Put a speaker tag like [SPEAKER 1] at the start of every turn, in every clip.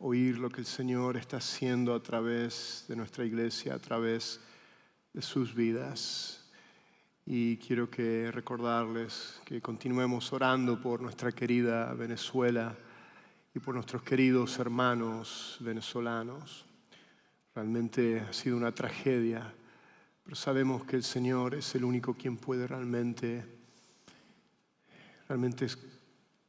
[SPEAKER 1] oír lo que el Señor está haciendo a través de nuestra iglesia, a través de sus vidas. Y quiero recordarles que continuemos orando por nuestra querida Venezuela y por nuestros queridos hermanos venezolanos. Realmente ha sido una tragedia, pero sabemos que el Señor es el único quien puede realmente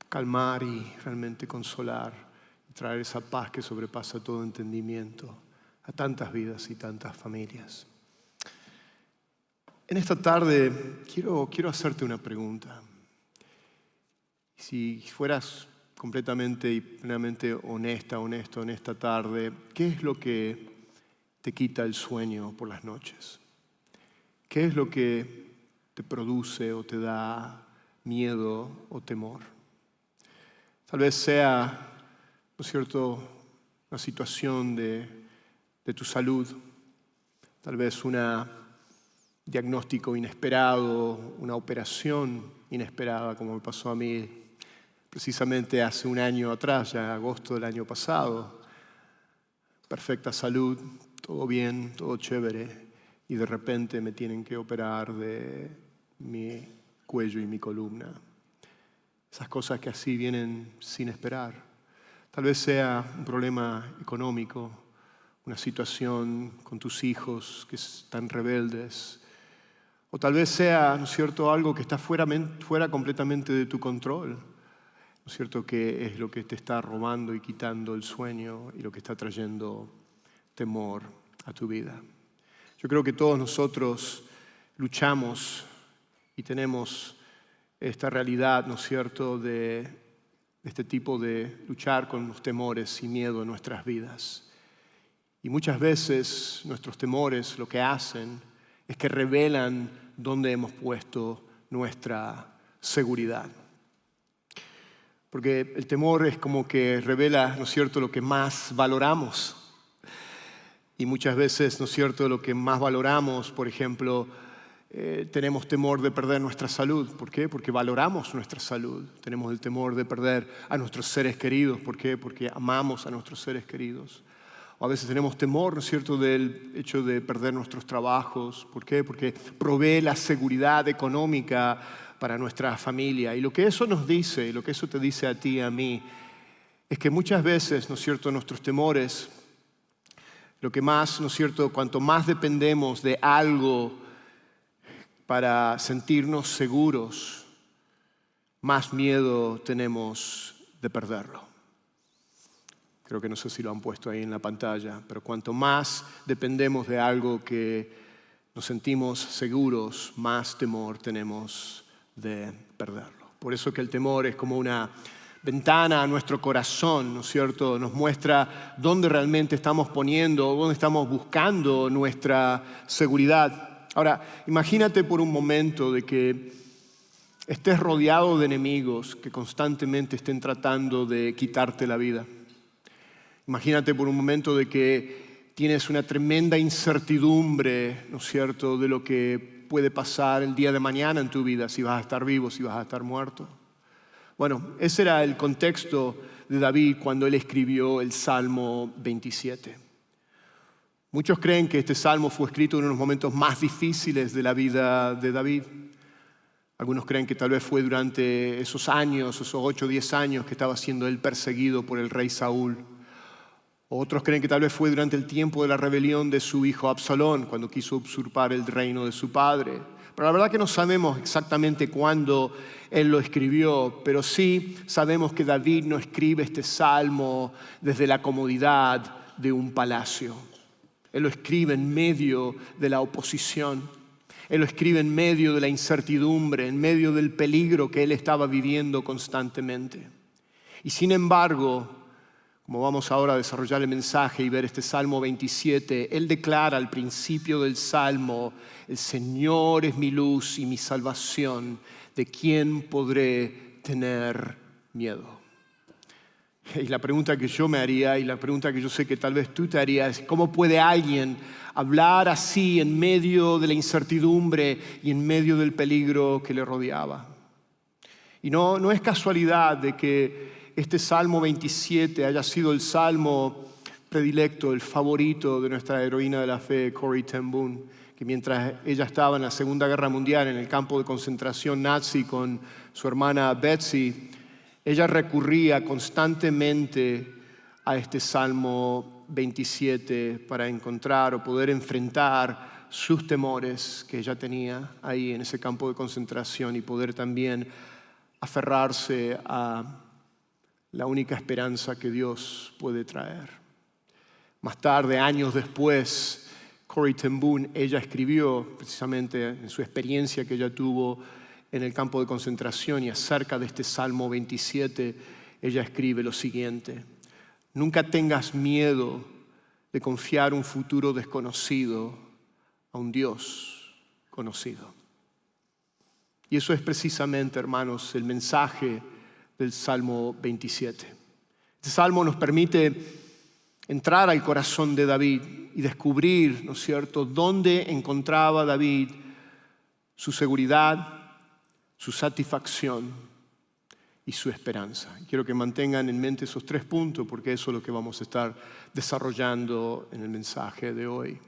[SPEAKER 1] calmar y realmente consolar y traer esa paz que sobrepasa todo entendimiento a tantas vidas y tantas familias. En esta tarde quiero hacerte una pregunta. Si fueras completamente y plenamente honesto en esta tarde, ¿qué es lo que te quita el sueño por las noches? ¿Qué es lo que te produce o te da miedo o temor? Tal vez sea, ¿no es cierto?, una situación de tu salud, tal vez un diagnóstico inesperado, una operación inesperada, como me pasó a mí precisamente hace un año atrás, ya agosto del año pasado. Perfecta salud, todo bien, todo chévere, y de repente me tienen que operar de mi cuello y mi columna. Esas cosas que así vienen sin esperar. Tal vez sea un problema económico, una situación con tus hijos que están rebeldes, o tal vez sea, ¿no es cierto?, algo que está fuera completamente de tu control, ¿no es cierto?, que es lo que te está robando y quitando el sueño y lo que está trayendo temor a tu vida. Yo creo que todos nosotros luchamos y tenemos esta realidad, ¿no es cierto?, de este tipo de luchar con los temores y miedo en nuestras vidas. Y muchas veces nuestros temores lo que hacen es que revelan dónde hemos puesto nuestra seguridad. Porque el temor es como que revela, ¿no es cierto?, lo que más valoramos. Y muchas veces, ¿no es cierto?, lo que más valoramos, por ejemplo, tenemos temor de perder nuestra salud. ¿Por qué? Porque valoramos nuestra salud. Tenemos el temor de perder a nuestros seres queridos. ¿Por qué? Porque amamos a nuestros seres queridos. O a veces tenemos temor, ¿no es cierto?, del hecho de perder nuestros trabajos. ¿Por qué? Porque provee la seguridad económica para nuestra familia. Y lo que eso nos dice, y lo que eso te dice a ti y a mí, es que muchas veces, ¿no es cierto?, nuestros temores, lo que más, ¿no es cierto?, cuanto más dependemos de algo para sentirnos seguros, más miedo tenemos de perderlo. Creo que no sé si lo han puesto ahí en la pantalla, pero cuanto más dependemos de algo que nos sentimos seguros, más temor tenemos de perderlo. Por eso que el temor es como una ventana a nuestro corazón, ¿no es cierto? Nos muestra dónde realmente estamos poniendo, dónde estamos buscando nuestra seguridad. Ahora, imagínate por un momento de que estés rodeado de enemigos que constantemente estén tratando de quitarte la vida. Imagínate por un momento de que tienes una tremenda incertidumbre, ¿no es cierto?, de lo que puede pasar el día de mañana en tu vida, si vas a estar vivo, si vas a estar muerto. Bueno, ese era el contexto de David cuando él escribió el Salmo 27. Muchos creen que este salmo fue escrito en unos momentos más difíciles de la vida de David. Algunos creen que tal vez fue durante esos años, esos 8 o 10 años que estaba siendo él perseguido por el rey Saúl. Otros creen que tal vez fue durante el tiempo de la rebelión de su hijo Absalón, cuando quiso usurpar el reino de su padre. Pero la verdad que no sabemos exactamente cuándo él lo escribió, pero sí sabemos que David no escribe este salmo desde la comodidad de un palacio. Él lo escribe en medio de la oposición. Él lo escribe en medio de la incertidumbre, en medio del peligro que él estaba viviendo constantemente. Y sin embargo, como vamos ahora a desarrollar el mensaje y ver este Salmo 27, él declara al principio del Salmo: el Señor es mi luz y mi salvación, ¿de quién podré tener miedo? Y la pregunta que yo me haría, y la pregunta que yo sé que tal vez tú te harías, es: ¿cómo puede alguien hablar así en medio de la incertidumbre y en medio del peligro que le rodeaba? Y no es casualidad de que este Salmo 27 haya sido el salmo predilecto, el favorito de nuestra heroína de la fe, Corrie ten Boom, que mientras ella estaba en la Segunda Guerra Mundial en el campo de concentración nazi con su hermana Betsy, ella recurría constantemente a este Salmo 27 para encontrar o poder enfrentar sus temores que ella tenía ahí en ese campo de concentración y poder también aferrarse a la única esperanza que Dios puede traer. Más tarde, años después, Corrie ten Boom, ella escribió precisamente en su experiencia que ella tuvo en el campo de concentración y acerca de este Salmo 27, ella escribe lo siguiente: nunca tengas miedo de confiar un futuro desconocido a un Dios conocido. Y eso es precisamente, hermanos, el mensaje del Salmo 27. Este salmo nos permite entrar al corazón de David y descubrir, ¿no es cierto?, dónde encontraba David su seguridad, su satisfacción y su esperanza. Quiero que mantengan en mente esos 3 puntos porque eso es lo que vamos a estar desarrollando en el mensaje de hoy.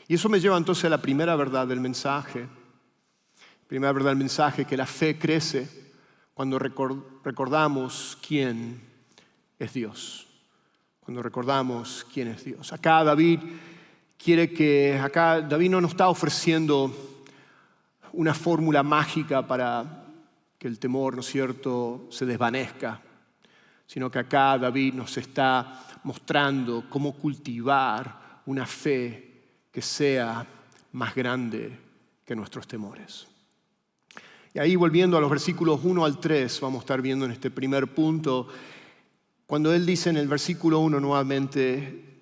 [SPEAKER 1] Y eso me lleva entonces a la primera verdad del mensaje. Primera verdad del mensaje, que la fe crece cuando recordamos quién es Dios. Cuando recordamos quién es Dios. Acá David no nos está ofreciendo una fórmula mágica para que el temor, ¿no es cierto?, se desvanezca, sino que acá David nos está mostrando cómo cultivar una fe que sea más grande que nuestros temores. Y ahí, volviendo a los versículos 1 al 3, vamos a estar viendo en este primer punto, cuando él dice en el versículo 1 nuevamente,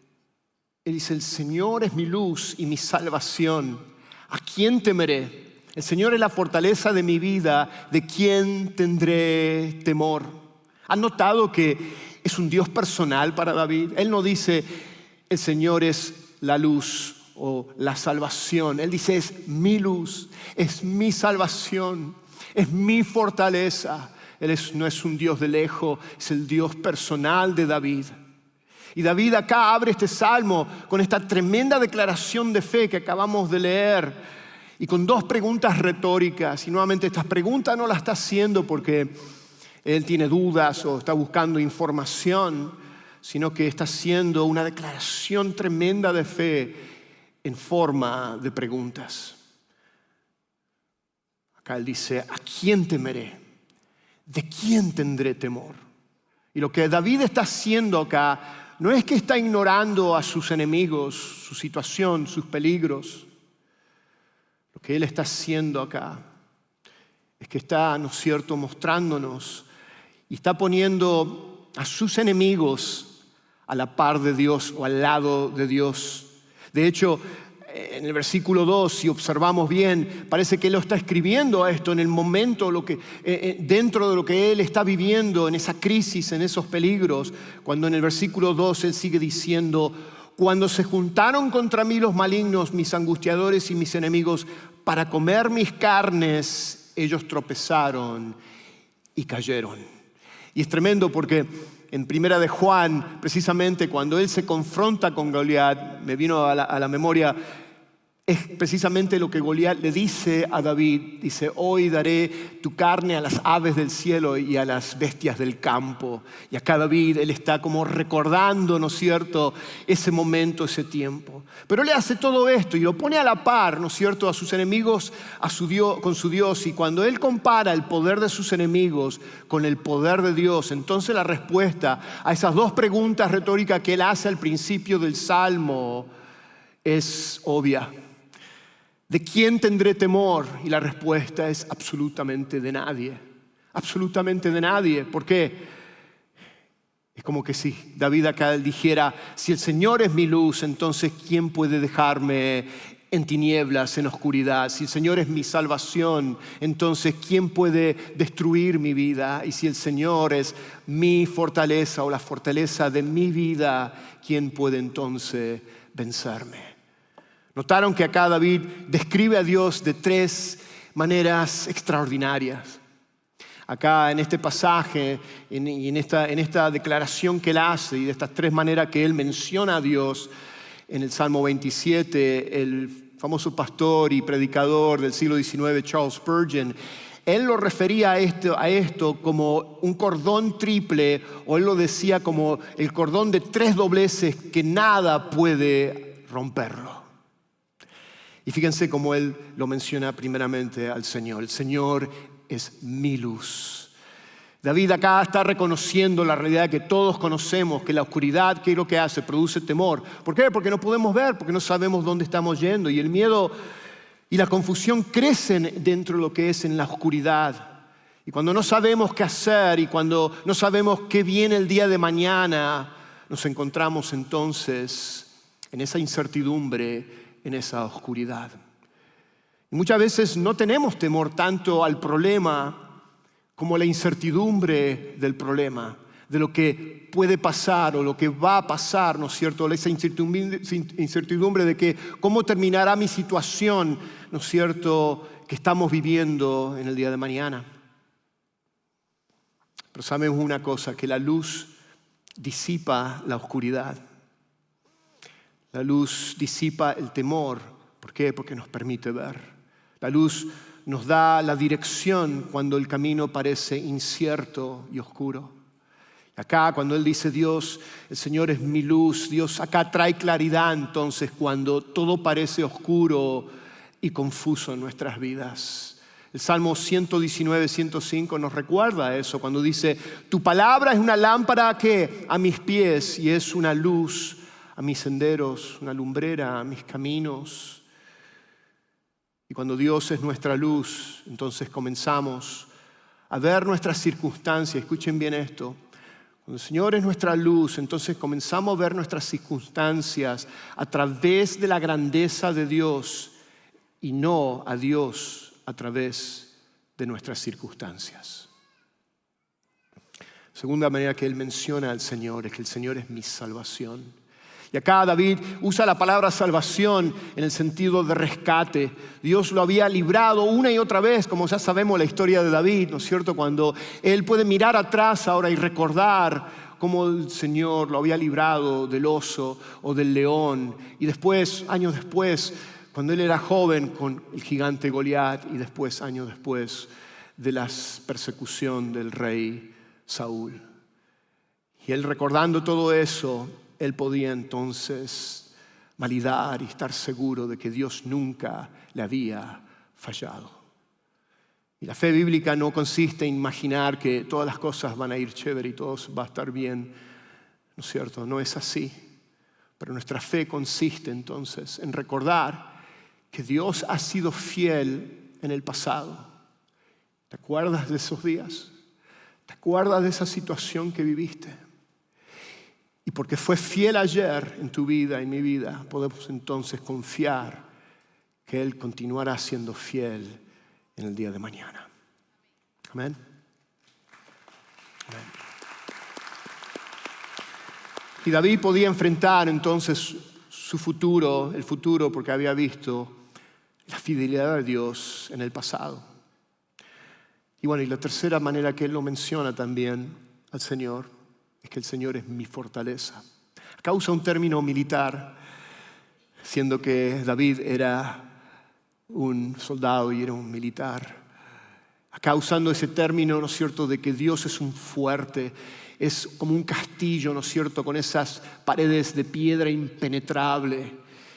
[SPEAKER 1] él dice: el Señor es mi luz y mi salvación, ¿a quién temeré? El Señor es la fortaleza de mi vida, ¿de quién tendré temor? ¿Han notado que es un Dios personal para David? Él no dice, el Señor es la luz o la salvación. Él dice, es mi luz, es mi salvación, es mi fortaleza. Él no es un Dios de lejos, es el Dios personal de David. Y David acá abre este salmo con esta tremenda declaración de fe que acabamos de leer y con 2 preguntas retóricas. Y nuevamente estas preguntas no las está haciendo porque él tiene dudas o está buscando información, sino que está haciendo una declaración tremenda de fe en forma de preguntas. Acá él dice, ¿a quién temeré? ¿De quién tendré temor? Y lo que David está haciendo acá no es que está ignorando a sus enemigos, su situación, sus peligros. Lo que él está haciendo acá es que está, ¿no es cierto?, mostrándonos y está poniendo a sus enemigos a la par de Dios o al lado de Dios. De hecho, en el versículo 2, si observamos bien, parece que él lo está escribiendo a esto en el momento, dentro de lo que él está viviendo, en esa crisis, en esos peligros, cuando en el versículo 2 él sigue diciendo, cuando se juntaron contra mí los malignos, mis angustiadores y mis enemigos, para comer mis carnes, ellos tropezaron y cayeron. Y es tremendo porque en Primera de Juan, precisamente cuando él se confronta con Goliat, me vino a la memoria, es precisamente lo que Goliat le dice a David. Dice, hoy daré tu carne a las aves del cielo y a las bestias del campo. Y acá David, él está como recordando, ¿no es cierto?, ese momento, ese tiempo. Pero él hace todo esto y lo pone a la par, ¿no es cierto?, a sus enemigos, con su Dios. Y cuando él compara el poder de sus enemigos con el poder de Dios, entonces la respuesta a esas 2 preguntas retóricas que él hace al principio del Salmo es obvia. ¿De quién tendré temor? Y la respuesta es absolutamente de nadie. Absolutamente de nadie. ¿Por qué? Es como que si David acá dijera, si el Señor es mi luz, entonces ¿quién puede dejarme en tinieblas, en oscuridad? Si el Señor es mi salvación, entonces ¿quién puede destruir mi vida? Y si el Señor es mi fortaleza o la fortaleza de mi vida, ¿quién puede entonces vencerme? Notaron que acá David describe a Dios de 3 maneras extraordinarias. Acá en este pasaje y en esta declaración que él hace y de estas tres maneras que él menciona a Dios, en el Salmo 27, el famoso pastor y predicador del siglo XIX, Charles Spurgeon, él lo refería a esto como un cordón triple, o él lo decía como el cordón de tres dobleces que nada puede romperlo. Y fíjense cómo él lo menciona primeramente al Señor. El Señor es mi luz. David acá está reconociendo la realidad que todos conocemos, que la oscuridad, ¿qué es lo que hace? Produce temor. ¿Por qué? Porque no podemos ver, porque no sabemos dónde estamos yendo. Y el miedo y la confusión crecen dentro de lo que es en la oscuridad. Y cuando no sabemos qué hacer y cuando no sabemos qué viene el día de mañana, nos encontramos entonces en esa incertidumbre, en esa oscuridad. Y muchas veces no tenemos temor tanto al problema como la incertidumbre del problema, de lo que puede pasar o lo que va a pasar, ¿no es cierto? Esa incertidumbre de que cómo terminará mi situación, ¿no es cierto?, que estamos viviendo en el día de mañana. Pero sabemos una cosa, que la luz disipa la oscuridad. La luz disipa el temor. ¿Por qué? Porque nos permite ver. La luz nos da la dirección cuando el camino parece incierto y oscuro. Acá cuando él dice Dios, el Señor es mi luz, Dios acá trae claridad entonces cuando todo parece oscuro y confuso en nuestras vidas. El Salmo 119, 105 nos recuerda eso cuando dice, tu palabra es una lámpara ¿qué? A mis pies y es una luz a mis senderos, una lumbrera a mis caminos. Y cuando Dios es nuestra luz, entonces comenzamos a ver nuestras circunstancias. Escuchen bien esto. Cuando el Señor es nuestra luz, entonces comenzamos a ver nuestras circunstancias a través de la grandeza de Dios y no a Dios a través de nuestras circunstancias. Segunda manera que él menciona al Señor es que el Señor es mi salvación. Y acá David usa la palabra salvación en el sentido de rescate. Dios lo había librado una y otra vez, como ya sabemos la historia de David, ¿no es cierto? Cuando él puede mirar atrás ahora y recordar cómo el Señor lo había librado del oso o del león. Y después, años después, cuando él era joven con el gigante Goliat y después, años después, de la persecución del rey Saúl. Y él recordando todo eso, él podía entonces validar y estar seguro de que Dios nunca le había fallado. Y la fe bíblica no consiste en imaginar que todas las cosas van a ir chévere y todo va a estar bien, ¿no es cierto? No es así. Pero nuestra fe consiste entonces en recordar que Dios ha sido fiel en el pasado. ¿Te acuerdas de esos días? ¿Te acuerdas de esa situación que viviste? Y porque fue fiel ayer en tu vida, en mi vida, podemos entonces confiar que Él continuará siendo fiel en el día de mañana. Amén. Amén. Y David podía enfrentar entonces su futuro, el futuro, porque había visto la fidelidad de Dios en el pasado. Y bueno, y la tercera manera que él lo menciona también al Señor es que el Señor es mi fortaleza. Acá usa un término militar, siendo que David era un soldado y era un militar. Acá usando ese término, ¿no es cierto?, de que Dios es un fuerte, es como un castillo, ¿no es cierto?, con esas paredes de piedra impenetrable.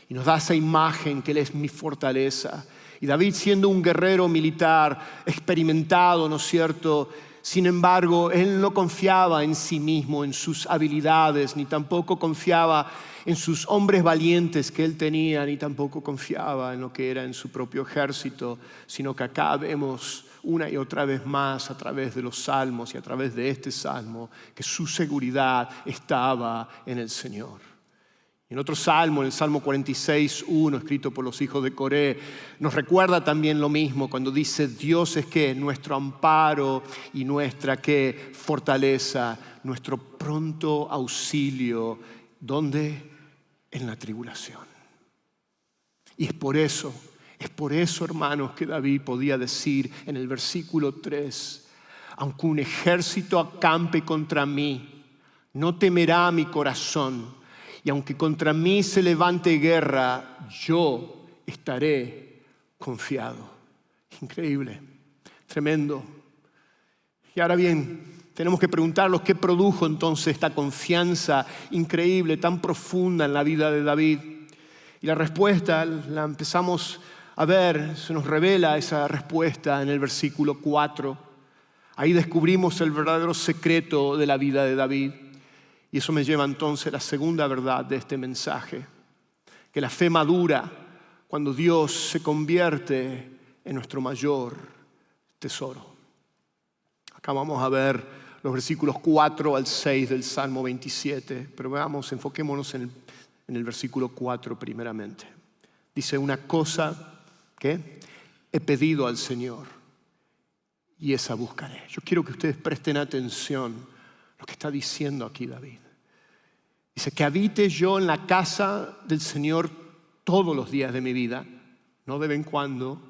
[SPEAKER 1] Y nos da esa imagen que Él es mi fortaleza. Y David, siendo un guerrero militar experimentado, ¿no es cierto?, sin embargo, él no confiaba en sí mismo, en sus habilidades, ni tampoco confiaba en sus hombres valientes que él tenía, ni tampoco confiaba en lo que era en su propio ejército, sino que acá vemos una y otra vez más a través de los salmos y a través de este salmo que su seguridad estaba en el Señor. En otro salmo, en el Salmo 46:1, escrito por los hijos de Coré, nos recuerda también lo mismo cuando dice Dios es que nuestro amparo y nuestra ¿qué? Fortaleza, nuestro pronto auxilio. ¿Dónde? En la tribulación. Y es por eso, hermanos, que David podía decir en el versículo 3, Aunque un ejército acampe contra mí, no temerá mi corazón. Y aunque contra mí se levante guerra, yo estaré confiado. Increíble, tremendo. Y ahora bien, tenemos que preguntarnos qué produjo entonces esta confianza increíble, tan profunda en la vida de David. Y la respuesta la empezamos a ver, se nos revela esa respuesta en el versículo 4. Ahí descubrimos el verdadero secreto de la vida de David. Y eso me lleva entonces a la segunda verdad de este mensaje, que la fe madura cuando Dios se convierte en nuestro mayor tesoro. Acá vamos a ver los versículos 4 al 6 del Salmo 27, pero veamos, enfoquémonos en el versículo 4 primeramente. Dice, una cosa que he pedido al Señor y esa buscaré. Yo quiero que ustedes presten atención a lo que está diciendo aquí David. Dice, que habite yo en la casa del Señor todos los días de mi vida, no de vez en cuando,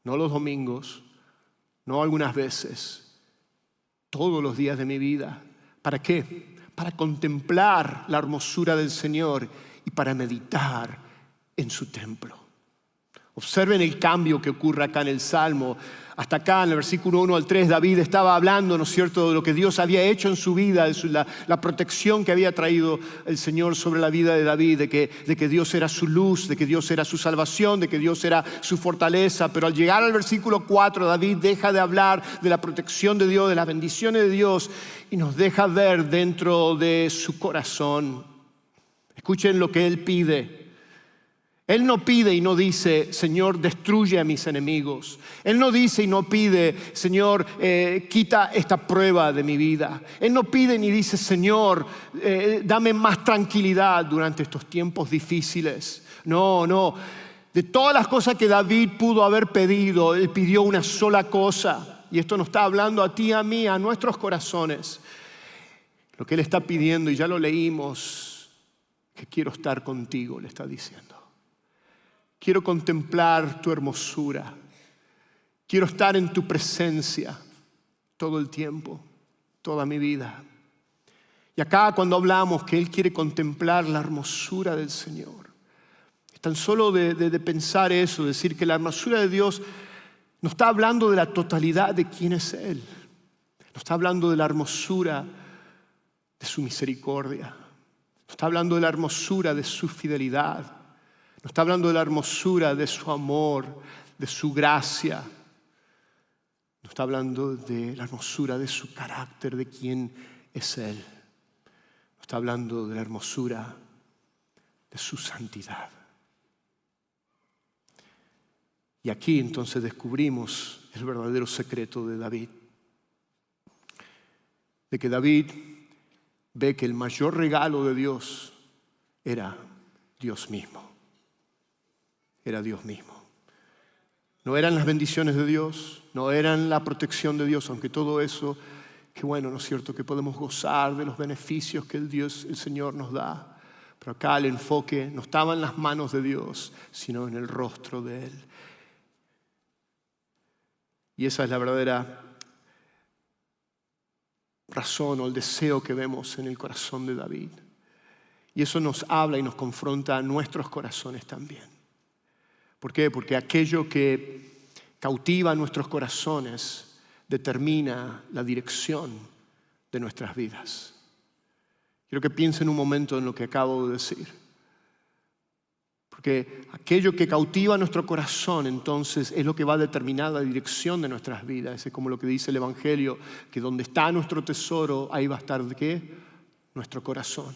[SPEAKER 1] no los domingos, no algunas veces, todos los días de mi vida. ¿Para qué? Para contemplar la hermosura del Señor y para meditar en su templo. Observen el cambio que ocurre acá en el Salmo. Hasta acá, en el versículo 1 al 3, David estaba hablando, ¿no es cierto?, de lo que Dios había hecho en su vida, de la protección que había traído el Señor sobre la vida de David, de que Dios era su luz, de que Dios era su salvación, de que Dios era su fortaleza. Pero al llegar al versículo 4, David deja de hablar de la protección de Dios, de las bendiciones de Dios, y nos deja ver dentro de su corazón. Escuchen lo que él pide. Él no pide y no dice, Señor, destruye a mis enemigos. Él no dice y no pide, Señor, quita esta prueba de mi vida. Él no pide ni dice, Señor, dame más tranquilidad durante estos tiempos difíciles. No, no. De todas las cosas que David pudo haber pedido, él pidió una sola cosa. Y esto nos está hablando a ti y a mí, a nuestros corazones. Lo que él está pidiendo, y ya lo leímos, que quiero estar contigo, le está diciendo. Quiero contemplar tu hermosura. Quiero estar en tu presencia todo el tiempo, toda mi vida. Y acá cuando hablamos que Él quiere contemplar la hermosura del Señor, es tan solo de pensar eso, decir que la hermosura de Dios no está hablando de la totalidad de quién es Él. No está hablando de la hermosura de su misericordia. No está hablando de la hermosura de su fidelidad. No está hablando de la hermosura de su amor, de su gracia. No está hablando de la hermosura de su carácter, de quién es Él. No está hablando de la hermosura de su santidad. Y aquí entonces descubrimos el verdadero secreto de David. De que David ve que el mayor regalo de Dios era Dios mismo. Era Dios mismo. No eran las bendiciones de Dios, no eran la protección de Dios, aunque todo eso, que bueno, ¿no es cierto?, que podemos gozar de los beneficios que el Señor nos da. Pero acá el enfoque no estaba en las manos de Dios, sino en el rostro de Él. Y esa es la verdadera razón o el deseo que vemos en el corazón de David. Y eso nos habla y nos confronta a nuestros corazones también. ¿Por qué? Porque aquello que cautiva nuestros corazones determina la dirección de nuestras vidas. Quiero que piensen un momento en lo que acabo de decir. Porque aquello que cautiva nuestro corazón entonces es lo que va a determinar la dirección de nuestras vidas. Es como lo que dice el Evangelio, que donde está nuestro tesoro, ahí va a estar ¿qué? Nuestro corazón.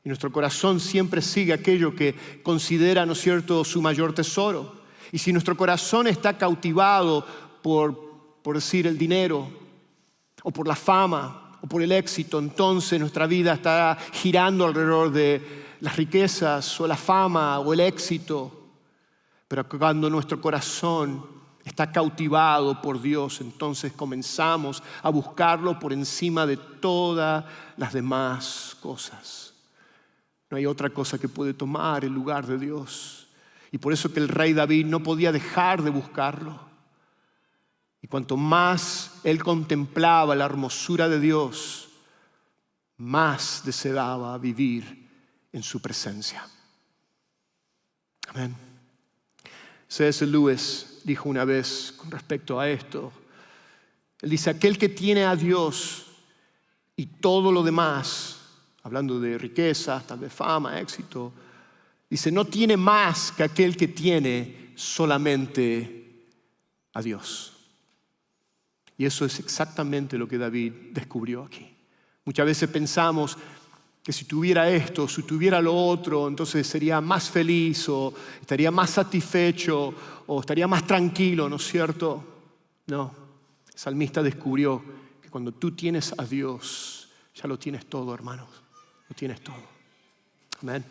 [SPEAKER 1] Y nuestro corazón siempre sigue aquello que considera, ¿no es cierto?, su mayor tesoro. Y si nuestro corazón está cautivado por decir, el dinero, o por la fama, o por el éxito, entonces nuestra vida estará girando alrededor de las riquezas, o la fama, o el éxito. Pero cuando nuestro corazón está cautivado por Dios, entonces comenzamos a buscarlo por encima de todas las demás cosas. No hay otra cosa que puede tomar el lugar de Dios. Y por eso que el rey David no podía dejar de buscarlo. Y cuanto más él contemplaba la hermosura de Dios, más deseaba vivir en su presencia. Amén. C.S. Lewis dijo una vez con respecto a esto, él dice, aquel que tiene a Dios y todo lo demás, hablando de riquezas, tal vez fama, éxito, dice, no tiene más que aquel que tiene solamente a Dios. Y eso es exactamente lo que David descubrió aquí. Muchas veces pensamos que si tuviera esto, si tuviera lo otro, entonces sería más feliz o estaría más satisfecho o estaría más tranquilo, ¿no es cierto? No, el salmista descubrió que cuando tú tienes a Dios, ya lo tienes todo, hermanos, lo tienes todo. Amén.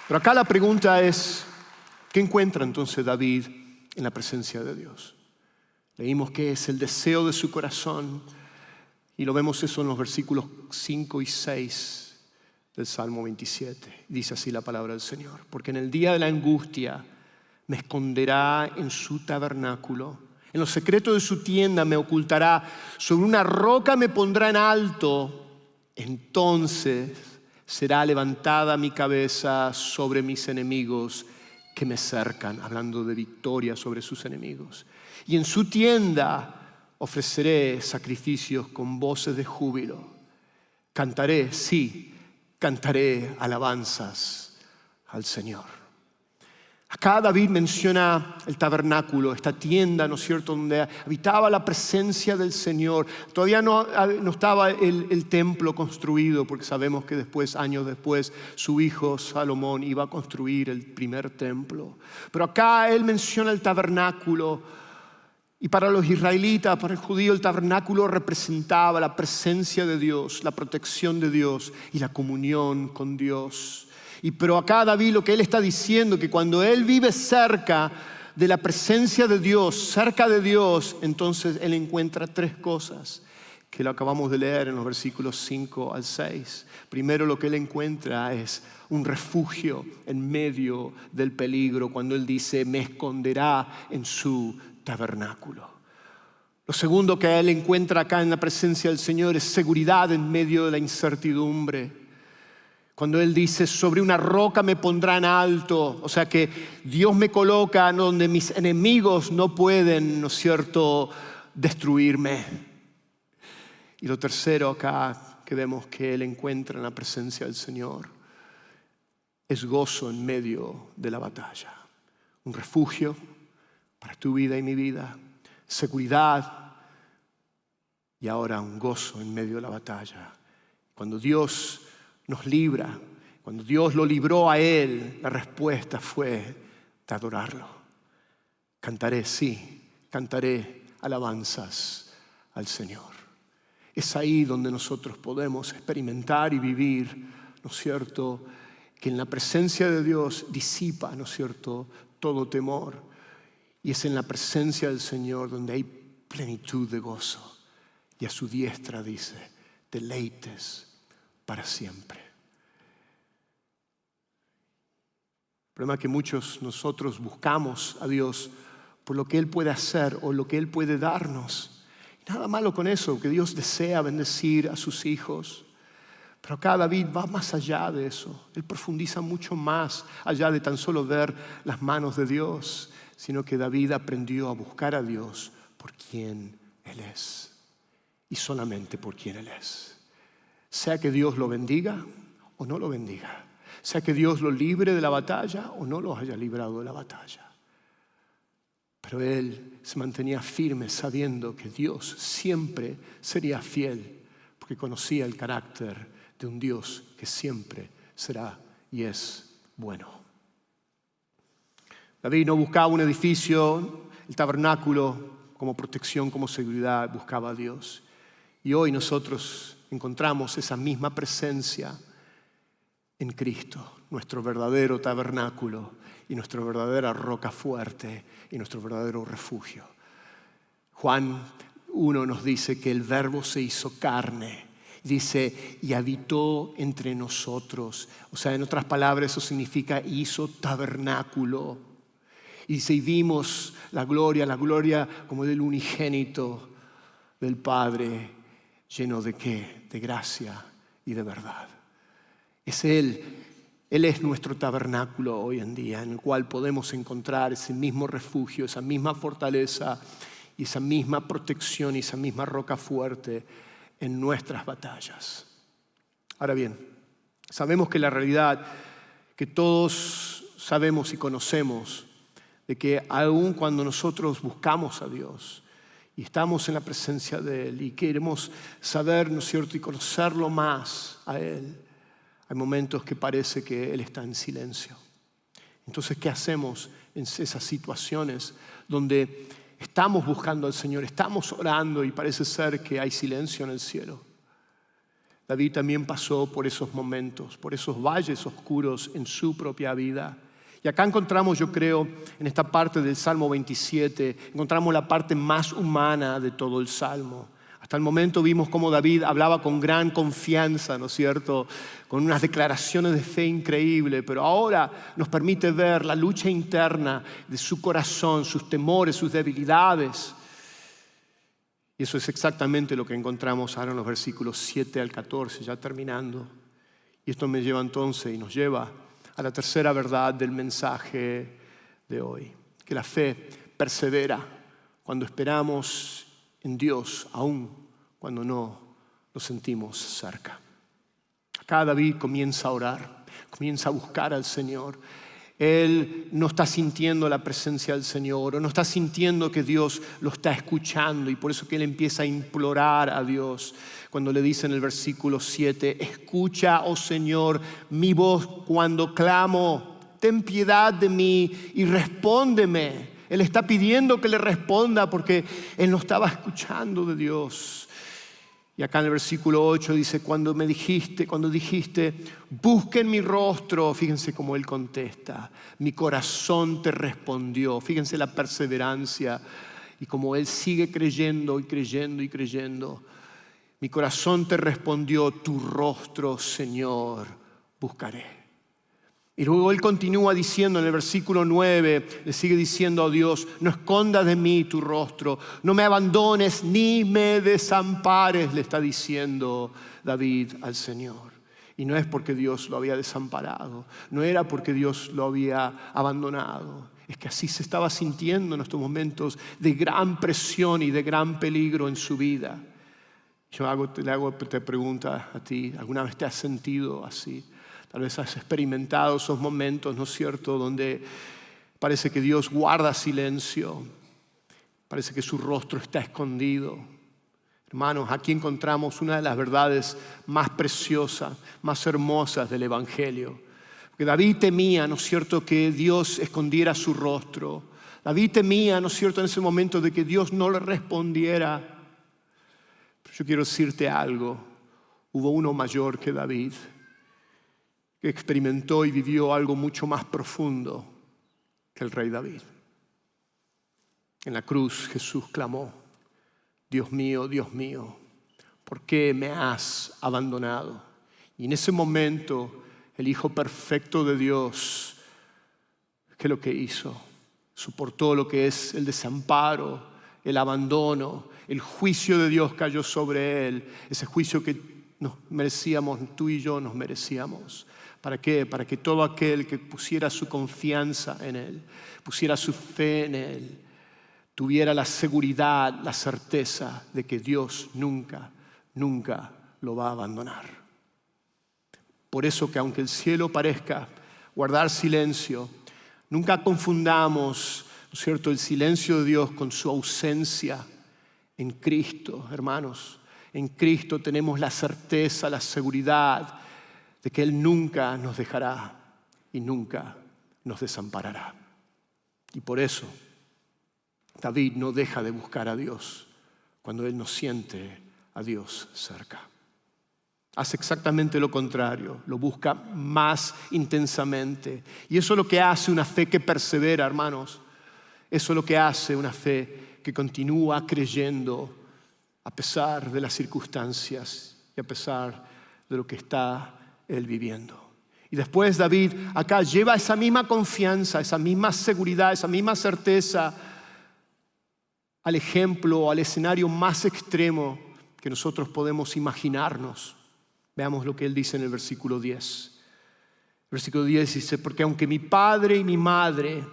[SPEAKER 1] Pero acá la pregunta es, ¿qué encuentra entonces David en la presencia de Dios? Leímos que es el deseo de su corazón y lo vemos eso en los versículos 5 y 6 del Salmo 27. Dice así la palabra del Señor. Porque en el día de la angustia me esconderá en su tabernáculo. En los secretos de su tienda me ocultará. Sobre una roca me pondrá en alto. Entonces será levantada mi cabeza sobre mis enemigos que me cercan. Hablando de victoria sobre sus enemigos. Y en su tienda ofreceré sacrificios con voces de júbilo. Cantaré, sí, cantaré alabanzas al Señor. Acá David menciona el tabernáculo, esta tienda, ¿no es cierto?, donde habitaba la presencia del Señor. Todavía no estaba el templo construido, porque sabemos que después, años después, su hijo Salomón iba a construir el primer templo. Pero acá él menciona el tabernáculo. Y para los israelitas, para el judío, el tabernáculo representaba la presencia de Dios, la protección de Dios y la comunión con Dios. Pero acá David lo que él está diciendo, que cuando él vive cerca de la presencia de Dios, cerca de Dios, entonces él encuentra tres cosas que lo acabamos de leer en los versículos 5 al 6. Primero, lo que él encuentra es un refugio en medio del peligro, cuando él dice, me esconderá en su tabernáculo. Lo segundo que él encuentra acá en la presencia del Señor es seguridad en medio de la incertidumbre. Cuando él dice, sobre una roca me pondrá en alto, o sea que Dios me coloca donde mis enemigos no pueden, ¿no es cierto?, destruirme. Y lo tercero acá que vemos que él encuentra en la presencia del Señor es gozo en medio de la batalla. Un refugio para tu vida y mi vida, seguridad y ahora un gozo en medio de la batalla. Cuando Dios nos libra, cuando Dios lo libró a él, la respuesta fue de adorarlo. Cantaré, sí, cantaré alabanzas al Señor. Es ahí donde nosotros podemos experimentar y vivir, ¿no es cierto?, que en la presencia de Dios disipa, ¿no es cierto?, todo temor. Y es en la presencia del Señor donde hay plenitud de gozo. Y a su diestra dice, deleites para siempre. El problema es que muchos nosotros buscamos a Dios por lo que Él puede hacer o lo que Él puede darnos. Y nada malo con eso, que Dios desea bendecir a sus hijos. Pero acá David va más allá de eso. Él profundiza mucho más allá de tan solo ver las manos de Dios, sino que David aprendió a buscar a Dios por quien Él es y solamente por quien Él es. Sea que Dios lo bendiga o no lo bendiga, sea que Dios lo libre de la batalla o no lo haya librado de la batalla. Pero él se mantenía firme sabiendo que Dios siempre sería fiel, porque conocía el carácter de un Dios que siempre será y es bueno. David no buscaba un edificio, el tabernáculo, como protección, como seguridad, buscaba a Dios. Y hoy nosotros encontramos esa misma presencia en Cristo, nuestro verdadero tabernáculo y nuestra verdadera roca fuerte y nuestro verdadero refugio. Juan 1 nos dice que el Verbo se hizo carne. Dice, y habitó entre nosotros. O sea, en otras palabras, eso significa hizo tabernáculo. Y dice, y vimos la gloria como del unigénito del Padre, lleno de ¿qué? De gracia y de verdad. Es Él es nuestro tabernáculo hoy en día, en el cual podemos encontrar ese mismo refugio, esa misma fortaleza y esa misma protección y esa misma roca fuerte en nuestras batallas. Ahora bien, sabemos que la realidad que todos sabemos y conocemos, de que aun cuando nosotros buscamos a Dios y estamos en la presencia de Él y queremos saber, ¿no es cierto?, y conocerlo más a Él, hay momentos que parece que Él está en silencio. Entonces, ¿qué hacemos en esas situaciones donde estamos buscando al Señor, estamos orando y parece ser que hay silencio en el cielo? David también pasó por esos momentos, por esos valles oscuros en su propia vida. Y acá encontramos, yo creo, en esta parte del Salmo 27, encontramos la parte más humana de todo el Salmo. Hasta el momento vimos cómo David hablaba con gran confianza, ¿no es cierto?, con unas declaraciones de fe increíbles, pero ahora nos permite ver la lucha interna de su corazón, sus temores, sus debilidades. Y eso es exactamente lo que encontramos ahora en los versículos 7 al 14, ya terminando. Y esto me lleva entonces y nos lleva a la tercera verdad del mensaje de hoy, que la fe persevera cuando esperamos en Dios, aun cuando no lo sentimos cerca. Acá David comienza a orar, comienza a buscar al Señor. Él no está sintiendo la presencia del Señor, o no está sintiendo que Dios lo está escuchando, y por eso que él empieza a implorar a Dios cuando le dice en el versículo 7, escucha, oh Señor, mi voz cuando clamo, ten piedad de mí y respóndeme. Él está pidiendo que le responda porque él no estaba escuchando de Dios. Y acá en el versículo 8 dice, cuando dijiste, busquen mi rostro, fíjense cómo él contesta, mi corazón te respondió. Fíjense la perseverancia y cómo él sigue creyendo y creyendo y creyendo. Mi corazón te respondió, tu rostro, Señor, buscaré. Y luego él continúa diciendo en el versículo 9, le sigue diciendo a Dios, no escondas de mí tu rostro, no me abandones ni me desampares, le está diciendo David al Señor. Y no es porque Dios lo había desamparado, no era porque Dios lo había abandonado, es que así se estaba sintiendo en estos momentos de gran presión y de gran peligro en su vida. Te pregunto a ti, ¿alguna vez te has sentido así? Tal vez has experimentado esos momentos, ¿no es cierto?, donde parece que Dios guarda silencio, parece que su rostro está escondido. Hermanos, aquí encontramos una de las verdades más preciosas, más hermosas del Evangelio. Porque David temía, ¿no es cierto?, que Dios escondiera su rostro. David temía, ¿no es cierto?, en ese momento de que Dios no le respondiera. Pero yo quiero decirte algo, hubo uno mayor que David, que experimentó y vivió algo mucho más profundo que el rey David. En la cruz Jesús clamó, Dios mío, ¿por qué me has abandonado? Y en ese momento el Hijo perfecto de Dios, ¿qué es lo que hizo? Soportó lo que es el desamparo, el abandono, el juicio de Dios cayó sobre él, ese juicio que nos merecíamos, tú y yo nos merecíamos. ¿Para qué? Para que todo aquel que pusiera su confianza en Él, pusiera su fe en Él, tuviera la seguridad, la certeza de que Dios nunca lo va a abandonar. Por eso que aunque el cielo parezca guardar silencio, nunca confundamos, ¿no es cierto?, el silencio de Dios con su ausencia en Cristo, hermanos. En Cristo tenemos la certeza, la seguridad de que Él nunca nos dejará y nunca nos desamparará. Y por eso David no deja de buscar a Dios cuando él no siente a Dios cerca. Hace exactamente lo contrario, lo busca más intensamente. Y eso es lo que hace una fe que persevera, hermanos. Eso es lo que hace una fe que continúa creyendo a pesar de las circunstancias y a pesar de lo que está él viviendo. Y después David acá lleva esa misma confianza, esa misma seguridad, esa misma certeza al ejemplo, al escenario más extremo que nosotros podemos imaginarnos. Veamos lo que él dice en el versículo 10. El versículo 10 dice, porque aunque mi padre y mi madre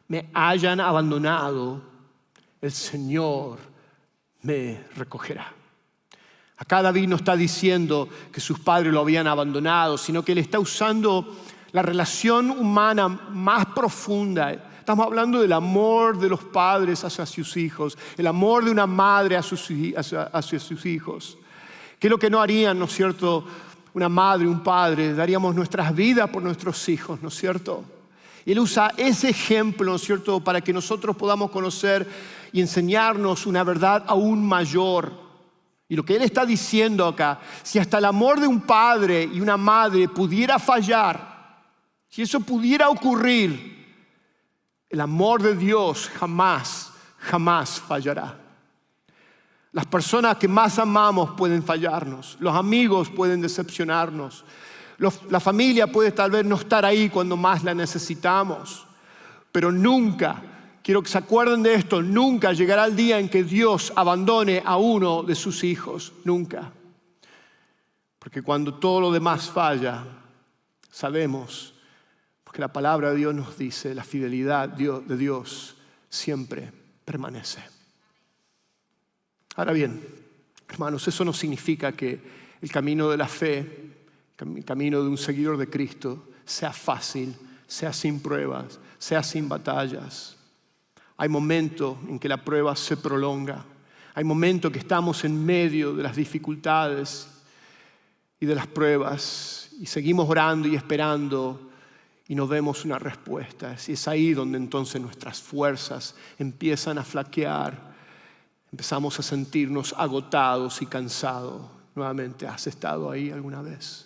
[SPEAKER 1] me hayan abandonado, el Señor me recogerá. Acá David no está diciendo que sus padres lo habían abandonado, sino que él está usando la relación humana más profunda. Estamos hablando del amor de los padres hacia sus hijos, el amor de una madre hacia sus hijos. ¿Qué es lo que no harían, no es cierto, una madre, un padre? Daríamos nuestras vidas por nuestros hijos, ¿no es cierto? Y él usa ese ejemplo, ¿no es cierto?, para que nosotros podamos conocer y enseñarnos una verdad aún mayor. Y lo que él está diciendo acá, si hasta el amor de un padre y una madre pudiera fallar, si eso pudiera ocurrir, el amor de Dios jamás fallará. Las personas que más amamos pueden fallarnos, los amigos pueden decepcionarnos, la familia puede tal vez no estar ahí cuando más la necesitamos, pero nunca, quiero que se acuerden de esto, nunca llegará el día en que Dios abandone a uno de sus hijos, nunca. Porque cuando todo lo demás falla, sabemos, porque la palabra de Dios nos dice, la fidelidad de Dios siempre permanece. Ahora bien, hermanos, eso no significa que el camino de la fe, el camino de un seguidor de Cristo, sea fácil, sea sin pruebas, sea sin batallas. Hay momentos en que la prueba se prolonga. Hay momentos que estamos en medio de las dificultades y de las pruebas y seguimos orando y esperando y no vemos una respuesta. Y es ahí donde entonces nuestras fuerzas empiezan a flaquear. Empezamos a sentirnos agotados y cansados. Nuevamente, ¿has estado ahí alguna vez?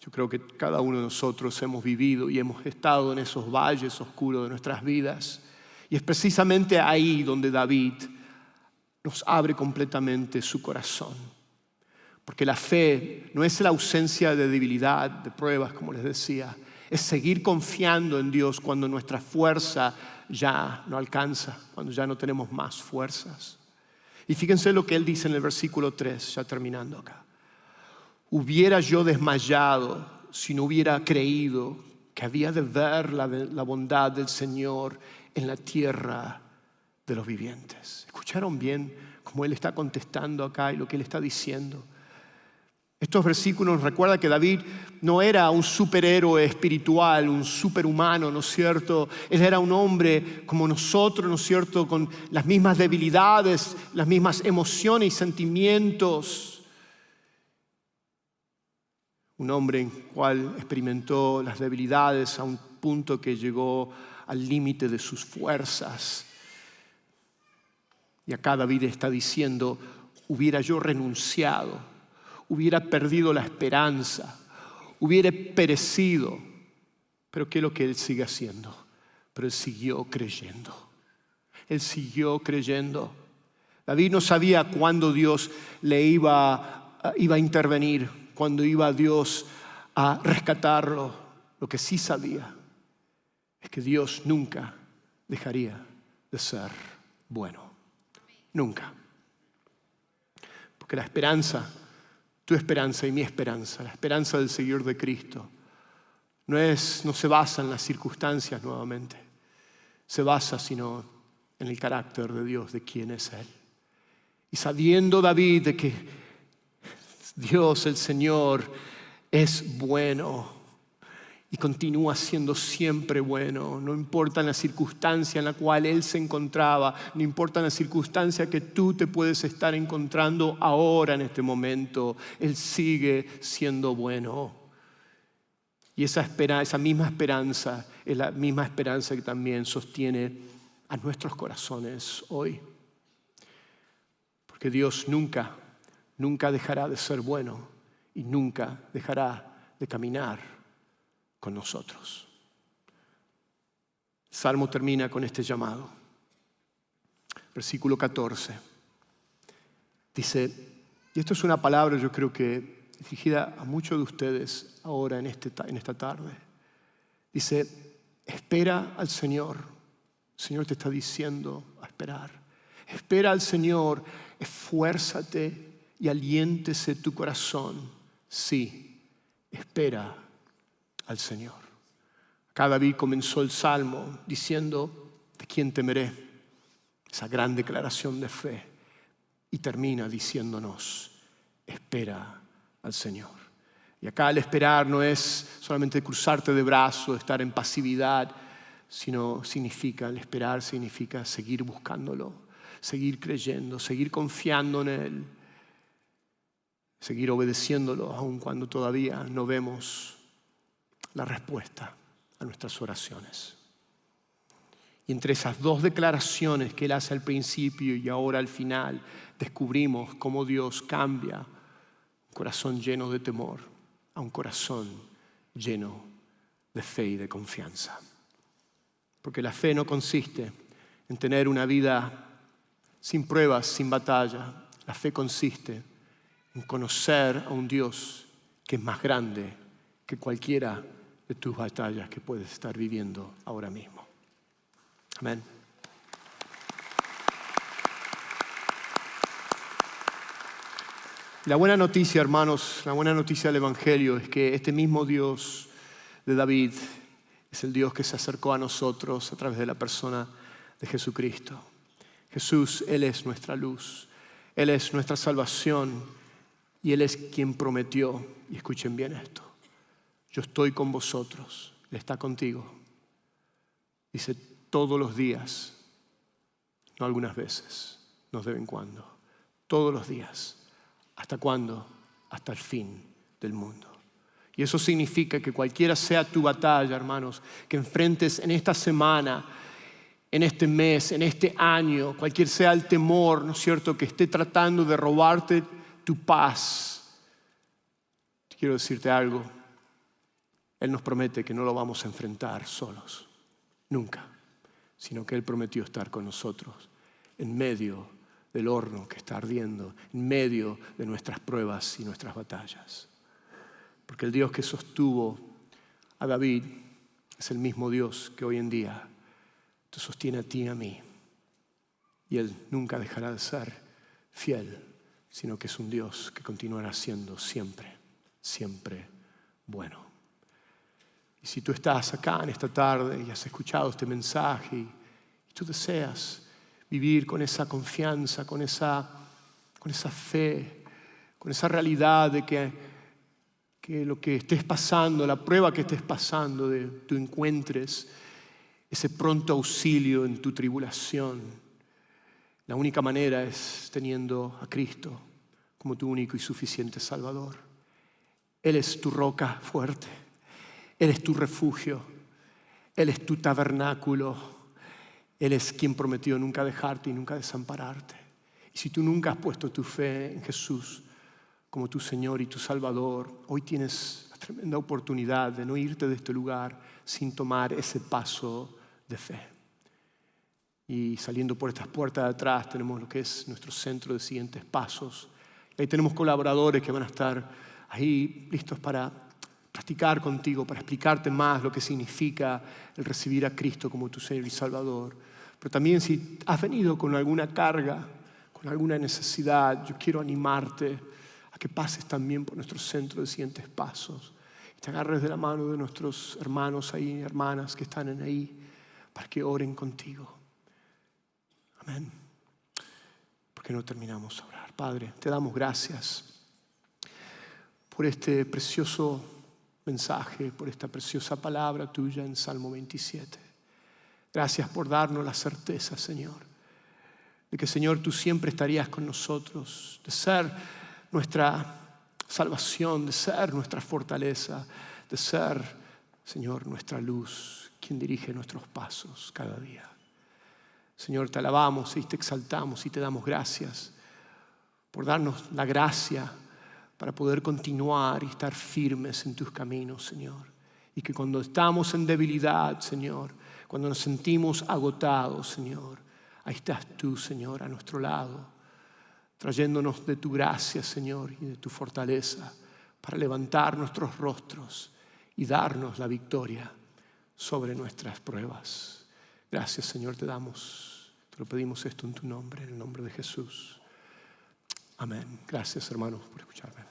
[SPEAKER 1] Yo creo que cada uno de nosotros hemos vivido y hemos estado en esos valles oscuros de nuestras vidas. Y es precisamente ahí donde David nos abre completamente su corazón. Porque la fe no es la ausencia de debilidad, de pruebas, como les decía. Es seguir confiando en Dios cuando nuestra fuerza ya no alcanza, cuando ya no tenemos más fuerzas. Y fíjense lo que él dice en el versículo 3, ya terminando acá. Hubiera yo desmayado si no hubiera creído que había de ver la bondad del Señor en la tierra de los vivientes. ¿Escucharon bien cómo él está contestando acá y lo que él está diciendo? Estos versículos nos recuerdan que David no era un superhéroe espiritual, un superhumano, ¿no es cierto? Él era un hombre como nosotros, ¿no es cierto? Con las mismas debilidades, las mismas emociones y sentimientos. Un hombre en el cual experimentó las debilidades a un punto que llegó al límite de sus fuerzas. Y acá David está diciendo, hubiera yo renunciado, hubiera perdido la esperanza, hubiera perecido. Pero ¿qué es lo que él sigue haciendo? Pero él siguió creyendo. Él siguió creyendo. David no sabía cuándo Dios le iba a intervenir, cuándo iba Dios a rescatarlo. Lo que sí sabía es que Dios nunca dejaría de ser bueno. Nunca. Porque la esperanza, tu esperanza y mi esperanza, la esperanza del seguidor de Cristo, no se basa en las circunstancias nuevamente. Se basa sino en el carácter de Dios, de quién es Él. Y sabiendo David de que Dios, el Señor, es bueno y continúa siendo siempre bueno. No importa la circunstancia en la cual Él se encontraba, no importa la circunstancia que tú te puedes estar encontrando ahora en este momento, Él sigue siendo bueno. Y esa misma esperanza es la misma esperanza que también sostiene a nuestros corazones hoy. Porque Dios nunca dejará de ser bueno y nunca dejará de caminar con nosotros. El Salmo termina con este llamado. Versículo 14. Dice, y esto es una palabra yo creo que dirigida a muchos de ustedes ahora en esta tarde. Dice, espera al Señor. El Señor te está diciendo a esperar. Espera al Señor, esfuérzate y aliéntese tu corazón. Sí, espera al Señor. Acá David comenzó el Salmo diciendo, ¿de quién temeré? Esa gran declaración de fe. Y termina diciéndonos, espera al Señor. Y acá el esperar no es solamente cruzarte de brazos, estar en pasividad, sino el esperar significa seguir buscándolo, seguir creyendo, seguir confiando en Él, seguir obedeciéndolo aun cuando todavía no vemos la respuesta a nuestras oraciones. Y entre esas dos declaraciones que Él hace al principio y ahora al final, descubrimos cómo Dios cambia un corazón lleno de temor a un corazón lleno de fe y de confianza. Porque la fe no consiste en tener una vida sin pruebas, sin batalla. La fe consiste en conocer a un Dios que es más grande que cualquiera de tus batallas que puedes estar viviendo ahora mismo. Amén. La buena noticia, hermanos, la buena noticia del Evangelio es que este mismo Dios de David es el Dios que se acercó a nosotros a través de la persona de Jesucristo. Jesús, Él es nuestra luz, Él es nuestra salvación y Él es quien prometió, y escuchen bien esto, yo estoy con vosotros, Él está contigo. Dice todos los días, no algunas veces, no de vez en cuando, todos los días. ¿Hasta cuándo? Hasta el fin del mundo. Y eso significa que cualquiera sea tu batalla, hermanos, que enfrentes en esta semana, en este mes, en este año, cualquier sea el temor, ¿no es cierto?, que esté tratando de robarte tu paz. Quiero decirte algo, Él nos promete que no lo vamos a enfrentar solos, nunca, sino que Él prometió estar con nosotros en medio del horno que está ardiendo, en medio de nuestras pruebas y nuestras batallas. Porque el Dios que sostuvo a David es el mismo Dios que hoy en día te sostiene a ti y a mí. Y Él nunca dejará de ser fiel, sino que es un Dios que continuará siendo siempre, siempre bueno. Y si tú estás acá en esta tarde y has escuchado este mensaje y tú deseas vivir con esa confianza, con esa fe, con esa realidad de que lo que estés pasando, la prueba que estés pasando, tú encuentres ese pronto auxilio en tu tribulación. La única manera es teniendo a Cristo como tu único y suficiente Salvador. Él es tu roca fuerte, Él es tu refugio, Él es tu tabernáculo. Él es quien prometió nunca dejarte y nunca desampararte. Y si tú nunca has puesto tu fe en Jesús como tu Señor y tu Salvador, hoy tienes la tremenda oportunidad de no irte de este lugar sin tomar ese paso de fe. Y saliendo por estas puertas de atrás tenemos lo que es nuestro centro de siguientes pasos. Y ahí tenemos colaboradores que van a estar ahí listos para practicar contigo, para explicarte más lo que significa el recibir a Cristo como tu Señor y Salvador. Pero también si has venido con alguna carga, con alguna necesidad, yo quiero animarte a que pases también por nuestro centro de siguientes pasos. Y te agarres de la mano de nuestros hermanos ahí, hermanas que están ahí, para que oren contigo. Amén. ¿Por qué no terminamos a orar? Padre, te damos gracias por este precioso mensaje, por esta preciosa palabra tuya en Salmo 27. Gracias por darnos la certeza, Señor, de que, Señor, tú siempre estarías con nosotros, de ser nuestra salvación, de ser nuestra fortaleza, de ser, Señor, nuestra luz, quien dirige nuestros pasos cada día. Señor, te alabamos y te exaltamos y te damos gracias por darnos la gracia para poder continuar y estar firmes en tus caminos, Señor. Y que cuando estamos en debilidad, Señor, cuando nos sentimos agotados, Señor, ahí estás tú, Señor, a nuestro lado, trayéndonos de tu gracia, Señor, y de tu fortaleza para levantar nuestros rostros y darnos la victoria sobre nuestras pruebas. Gracias, Señor, te damos. Te lo pedimos esto en tu nombre, en el nombre de Jesús. Amén. Gracias, hermanos, por escucharme.